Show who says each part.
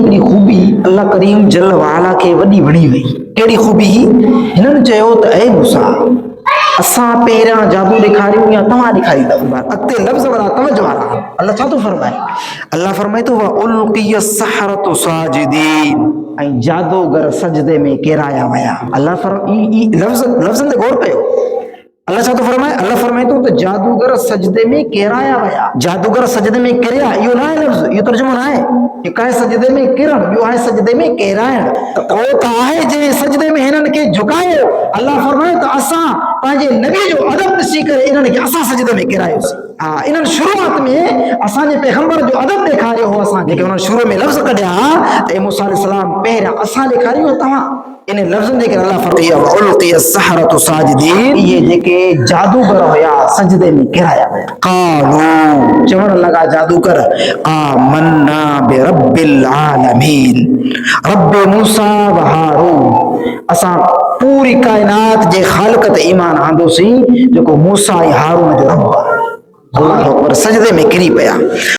Speaker 1: हिकिड़ी खूबी अल्लाह करीम जल वाला खे वॾी वणी वई। कहिड़ी खूबी? हिननि चयो त ऐ मूसा असां पहिरियां जादू ॾेखारियूं या तव्हां ॾेखारींदव? अॻिते लफ़्ज़ वारा तवजो वारा। अल्लाह छा थो फरमाए? अल्लाह फरमाए थो उल्क़िय सहरतु साजिदीन, ऐं जादूगर सजदे में केराया विया। अल्लाह लफ़्ज़नि ते गौर कयो। अल्लाह छा थो फरमाए? अल्लाह फरमाए थो त जादूगर सजदे में केराया विया। जादूगर सजदे में किरिया, इहो न आहे लफ़्ज़, इहो तर्जुमो न आहे। हिकु आहे सजदे में किरण, ॿियो आहे सजदे में केराइण। त उहो त आहे जंहिं सजदे में हिननि खे झुकायो। अल्लाह फरमाए त असां पंहिंजे नबी जो अदब ॾिसी करे इन्हनि खे असां सजदे में किरायोसीं। हा, इन्हनि शुरूआत में असांजे पैगंबर जो अदब ॾेखारियो हो असांखे। जेके हुननि शुरू में लफ़्ज़ कढिया त मूसा अलैहिस्सलाम पहिरियां असां ॾेखारियूं तव्हां इन लफ़्ज़नि जे करे अल्लाह फरमाए उल्क़िय सहरतु साजिदीन, इहे जेके जादूगर हुया सजदे में किराया विया। क़ालू, चवण लॻा जादूगर, आमन्ना बिरब्बिल आलमीन, रब मूसा व हारून, असां पूरी काइनात जे ख़ालिक ते ईमान आंदोसीं जेको मूसा ऐं हारून जो रब आहे। अल्लाह अकबर, सजदे में किरी पिया।